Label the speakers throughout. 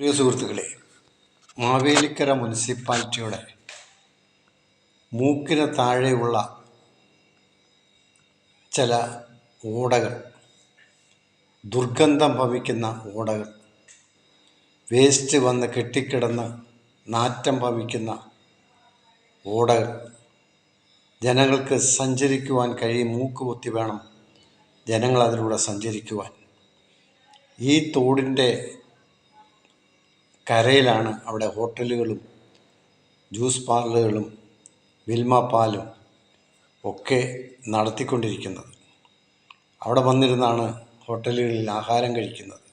Speaker 1: പ്രിയ സുഹൃത്തുക്കളെ, മാവേലിക്കര മുനിസിപ്പാലിറ്റിയുടെ മൂക്കിന് താഴെയുള്ള ചില ഓടകൾ, ദുർഗന്ധം ഭവിക്കുന്ന ഓടകൾ, വേസ്റ്റ് വന്ന് കെട്ടിക്കിടന്ന് നാറ്റം ഭവിക്കുന്ന ഓടകൾ, ജനങ്ങൾക്ക് സഞ്ചരിക്കുവാൻ മൂക്ക് പൊത്തി വേണം ജനങ്ങൾ അതിലൂടെ സഞ്ചരിക്കുവാൻ. ഈ തോടിൻ്റെ കരയിലാണ് അവിടെ ഹോട്ടലുകളും ജ്യൂസ് പാർലറുകളും മിൽമ പാലും ഒക്കെ നടത്തിക്കൊണ്ടിരിക്കുന്നത്. അവിടെ വന്നിരുന്നാണ് ഹോട്ടലുകളിൽ ആഹാരം കഴിക്കുന്നത്.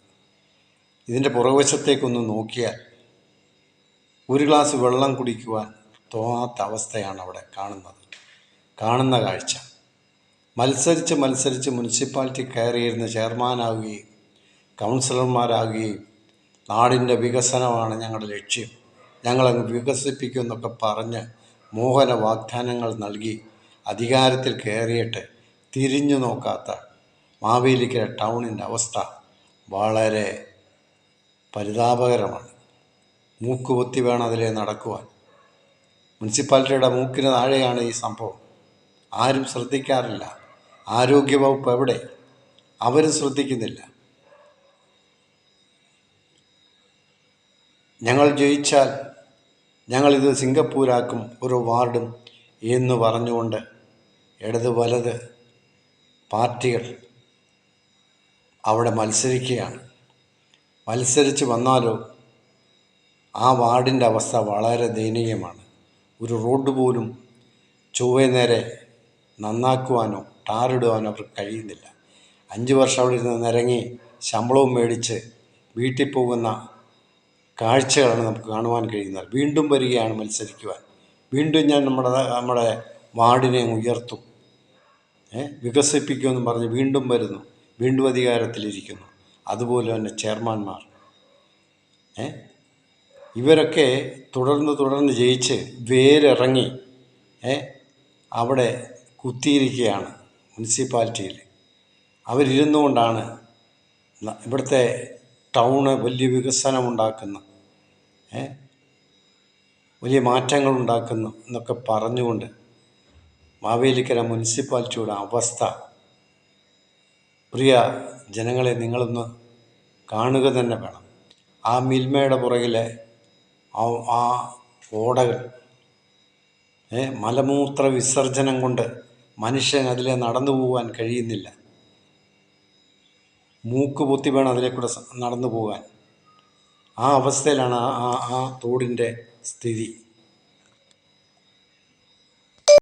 Speaker 1: ഇതിൻ്റെ പുറകുവശത്തേക്കൊന്ന് നോക്കിയാൽ ഒരു ഗ്ലാസ് വെള്ളം കുടിക്കുവാൻ തോന്നാത്ത അവസ്ഥയാണ് അവിടെ കാണുന്ന കാഴ്ച. മത്സരിച്ച് മുനിസിപ്പാലിറ്റി കയറിയിരുന്ന് ചെയർമാനാവുകയും കൗൺസിലർമാരാകുകയും നാടിൻ്റെ വികസനമാണ് ഞങ്ങളുടെ ലക്ഷ്യം, ഞങ്ങളങ്ങ് വികസിപ്പിക്കുമെന്നൊക്കെ പറഞ്ഞ് മോഹന വാഗ്ദാനങ്ങൾ നൽകി അധികാരത്തിൽ കയറിയിട്ട് തിരിഞ്ഞു നോക്കാത്ത മാവേലിക്കര ടൗണിൻ്റെ അവസ്ഥ വളരെ പരിതാപകരമാണ്. മൂക്കുപൊത്തി വേണം അതിലെ നടക്കുവാൻ. മുനിസിപ്പാലിറ്റിയുടെ മൂക്കിന് താഴെയാണ് ഈ സംഭവം. ആരും ശ്രദ്ധിക്കാറില്ല. ആരോഗ്യവകുപ്പ് എവിടെ? അവരും ശ്രദ്ധിക്കുന്നില്ല. ഞങ്ങൾ ജയിച്ചാൽ ഞങ്ങളിത് സിംഗപ്പൂരാക്കും ഒരു വാർഡും എന്ന് പറഞ്ഞുകൊണ്ട് ഇടത് വലത് പാർട്ടികൾ അവിടെ മത്സരിക്കുകയാണ്. മത്സരിച്ച് വന്നാലോ ആ വാർഡിൻ്റെ അവസ്ഥ വളരെ ദയനീയമാണ്. ഒരു റോഡ് പോലും ചൊവ്വേ നേരെ നന്നാക്കുവാനോ ടാറിടുവാനോ അവർക്ക് കഴിയുന്നില്ല. 5 വർഷം അവിടെ ഇരുന്ന് നിരങ്ങി ശമ്പളവും മേടിച്ച് വീട്ടിൽ പോകുന്ന കാഴ്ചകളാണ് നമുക്ക് കാണുവാൻ കഴിയുന്നത്. വീണ്ടും വരികയാണ് മത്സരിക്കുവാൻ. വീണ്ടും ഞാൻ നമ്മുടെ വാർഡിനെ ഉയർത്തും, വികസിപ്പിക്കുമെന്ന് പറഞ്ഞ് വീണ്ടും വരുന്നു, വീണ്ടും അധികാരത്തിലിരിക്കുന്നു. അതുപോലെ തന്നെ ചെയർമാൻമാർ ഇവരൊക്കെ തുടർന്ന് ജയിച്ച് വേരിറങ്ങി അവിടെ കുത്തിയിരിക്കുകയാണ് മുനിസിപ്പാലിറ്റിയിൽ. അവരിരുന്നു കൊണ്ടാണ് ഇവിടുത്തെ ടൗണ് വലിയ വികസനമുണ്ടാക്കുന്നു, വലിയ മാറ്റങ്ങൾ ഉണ്ടാക്കുന്നു എന്നൊക്കെ പറഞ്ഞുകൊണ്ട് മാവേലിക്കര മുനിസിപ്പാലിറ്റിയുടെ അവസ്ഥ പ്രിയ ജനങ്ങളെ നിങ്ങളൊന്ന് കാണുക തന്നെ വേണം. ആ മിൽമയുടെ പുറകിലെ ആ ഓടകൾ, മലമൂത്ര വിസർജനം കൊണ്ട് മനുഷ്യൻ അതിലെ നടന്നു പോകാൻ കഴിയുന്നില്ല. മൂക്ക് പൊത്തി വേണം അതിലേക്കൂടെ നടന്നു പോകാൻ. ആ അവസ്ഥയിലാണ് ആ തോടിൻ്റെ സ്ഥിതി.